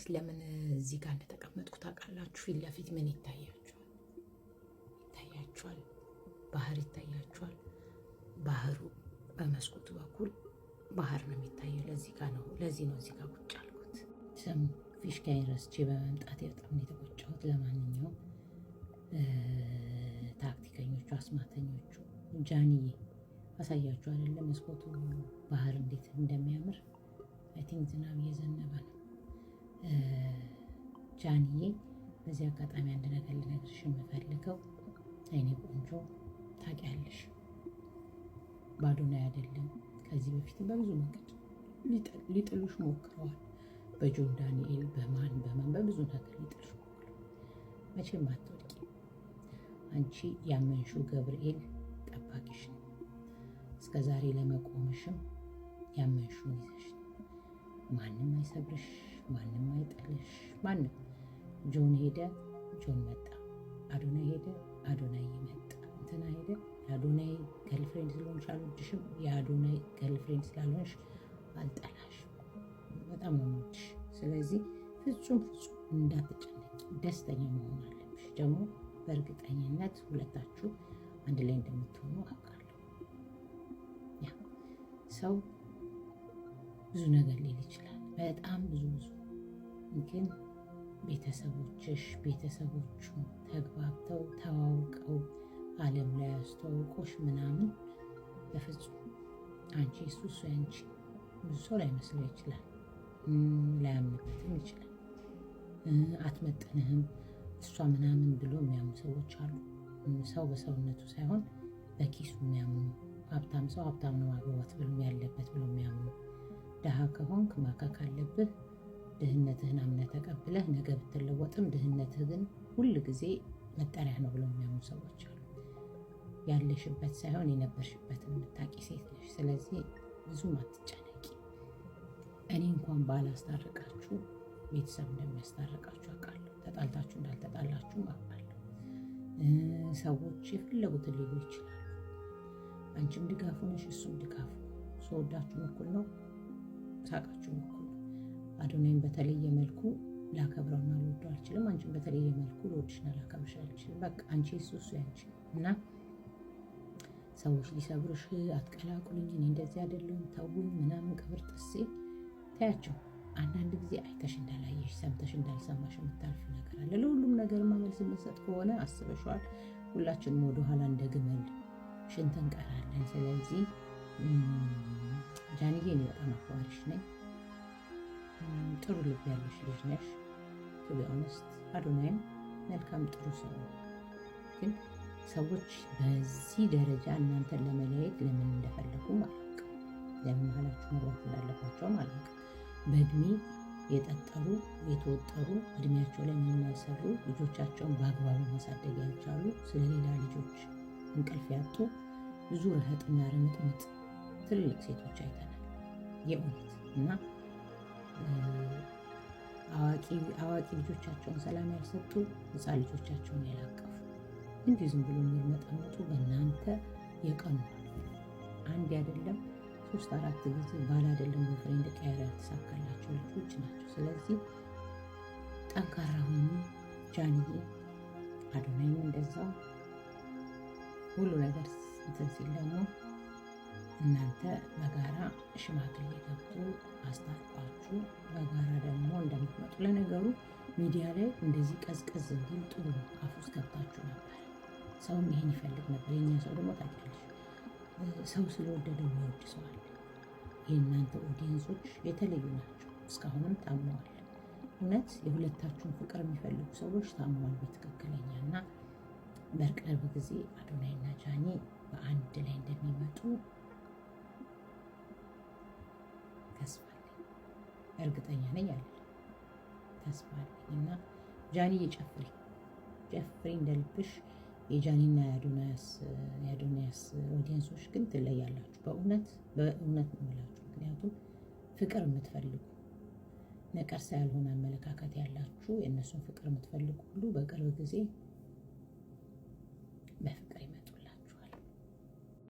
ለምን እዚህ ጋር እንደተቀመጥኩ ታውቃላችሁ? ፊት ለፊት ምን ይታያችኋል? ባህር ይታያችኋል። ባህሩ በመስኮቱ በኩል ባህር ነው የሚታየው። ለዚህ ነው እዚህ ጋር ቁጭ አልኩት። ስም ፊሽካዬን ረስቼ በመምጣት በጣም ነው የተቆጨሁት። ለማንኛውም ታክቲከኞቹ፣ አስማተኞቹ ጃንዬ አሳያችሁ አይደለ? መስኮቱ ባህር እንዴት እንደሚያምር አይ ቲንክ ዝናብ እየዘነበ ነው። ጃንዬ በዚህ አጋጣሚ አንድ ነገር ልነግርሽ የምፈልገው አይኔ ቆንጆ ታውቂያለሽ፣ በአዶናይ አይደለም ከዚህ በፊት በብዙ መንገድ ሊጥሉሽ ሞክረዋል። በጆን ዳንኤል በማን በብዙ ነገር ሊጥሉሽ ሞክረዋል። መቼም አትወድቂ። አንቺ ያመንሽው ገብርኤል ጠባቂሽ ነው። እስከ ዛሬ ለመቆምሽም ያመንሽውን ይዘሽ ማንም አይሰብርሽ፣ ማንም አይጠልሽ። ማንም ጆን ሄደ፣ ጆን መጣ። አዶናይ ሄደ፣ አዶናይ መጣ። እንትና ሄደ። የአዶናይ ገርልፍሬንድ ስለሆንሽ አልወድሽም፣ የአዶናይ ገርልፍሬንድ ስላልሆንሽ አልጠላሽም። በጣም ነው የምወድሽ። ስለዚህ ፍጹም እንዳትጨነቂ፣ ደስተኛ መሆን አለብሽ። ደግሞ በእርግጠኝነት ሁለታችሁ አንድ ላይ እንደምትሆኑ አውቃለሁ። ያ ሰው ብዙ ነገር ሊል ይችላል፣ በጣም ብዙ ግን ቤተሰቦቹ ተግባብተው ተዋውቀው ዓለም ላይ አስተዋውቆሽ ምናምን በፍጹም አንቺ እሱ ያንቺ ብዙ ሰው ላይመስለው ይችላል፣ ላያምንበትም ይችላል። አትመጥንህም እሷ ምናምን ብሎ የሚያምኑ ሰዎች አሉ። ሰው በሰውነቱ ሳይሆን በኪሱ የሚያምኑ፣ ሀብታም ሰው ሀብታም ነው ማግባት ብሎ ያለበት ብሎ የሚያምኑ፣ ድሃ ከሆንክ ማካክ አለብህ ድህነትህን አምነህ ተቀብለህ ነገ ብትለወጥም ድህነትህ ግን ሁል ጊዜ መጠሪያ ነው ብሎ የሚያምኑ ሰዎች አሉ። ያለሽበት ሳይሆን የነበርሽበትን የምታውቂ ሴት ነሽ። ስለዚህ ብዙም አትጨነቂ። እኔ እንኳን ባላስታርቃችሁ ቤተሰብ እንደሚያስታርቃችሁ አውቃለሁ። ተጣልታችሁ እንዳልተጣላችሁ አውቃለሁ። ሰዎች የፈለጉትን ሊሉ ይችላሉ። አንቺም ድጋፉ ነሽ፣ እሱም ድጋፉ። ሰወዳችሁም እኩል ነው፣ ሳቃችሁም እኩል ነው። አዶናይም በተለየ መልኩ ላከብረውና ልወደው አልችልም። አንቺም በተለየ መልኩ ልወድሽና ላከብርሽ አልችልም። በቃ አንቺ እሱ ያንቺ እና ሰዎች ሊሰብሩሽ አትቀላቁልኝ፣ እኔ እንደዚህ አይደለም ተውኝ ምናምን ቅብር ጥሴ ታያቸው። አንዳንድ ጊዜ አይተሽ እንዳላየሽ ሰምተሽ እንዳልሰማሽ የምታልፍ ነገር አለ። ለሁሉም ነገር መልስ የምንሰጥ ከሆነ አስበሽዋል። ሁላችንም ወደኋላ እንደ ግመል ሽንት እንቀራለን። ስለዚህ ጃንዬ እኔ በጣም አክባሪሽ ነኝ። ጥሩ ልብ ያለሽ ልጅ ነሽ። ቱ ቢ ኦነስት አዶናይም መልካም ጥሩ ሰው ነው። ግን ሰዎች በዚህ ደረጃ እናንተን ለመለየት ለምን እንደፈለጉ አላውቅም። ለምን መሀላችሁ መግባት እንዳለባቸው አላውቅም። በእድሜ የጠጠሩ የተወጠሩ እድሜያቸው ላይ ምንም ያልሰሩ ልጆቻቸውን በአግባቡ ማሳደግ ያልቻሉ ስለሌላ ልጆች እንቅልፍ ያጡ ብዙ ረህጥና ርምጥምጥ ትልልቅ ሴቶች አይተናል። የእውነት እና አዋቂ ልጆቻቸውን ሰላም ያልሰጡ ሕፃን ልጆቻቸውን ያላቀፉ እንዲሁ ዝም ብሎ የሚመጠመጡ በእናንተ የቀኑ አንድ አይደለም 3-4 ጊዜ ባል አይደለም በፍሬንድ ቀያሪ ያልተሳካላቸው ልጆች ናቸው። ስለዚህ ጠንካራ ሁኑ ጃንዬ፣ አዶናይም እንደዛው። ሁሉ ነገር እንትን ሲል ደግሞ እናንተ በጋራ ሽማግሌ ገብቶ አስታርቋችሁ በጋራ ደግሞ እንደምትመጡ። ለነገሩ ሚዲያ ላይ እንደዚህ ቀዝቀዝ እንዲል ጥሩ አፍ ውስጥ ገብታችሁ ነበር። ሰውም ይሄን ይፈልግ ነበር። የኛ ሰው ደግሞ ታውቂያለሽ፣ ሰው ስለወደደው የሚወድ ሰው አለ። የእናንተ ኦዲየንሶች የተለዩ ናቸው። እስካሁንም ታምነዋል። እውነት የሁለታችሁን ፍቅር የሚፈልጉ ሰዎች ታምነዋል በትክክለኛ እና በቅርብ ጊዜ አዶናይና ጃኒ በአንድ ላይ እንደሚመጡ ተስፋ አለኝ። እርግጠኛ ነኝ አለ ተስፋ አለኝ እና ጃኒዬ ጨፍሪ እንደልብሽ። የጃኒና የአዶናያስ ኦዲየንሶች ግን ትለያላችሁ። በእውነት ነው የምላችሁ። ምክንያቱም ፍቅር የምትፈልጉ ነቀርሳ ያልሆነ አመለካከት ያላችሁ የእነሱን ፍቅር የምትፈልጉ ሁሉ በቅርብ ጊዜ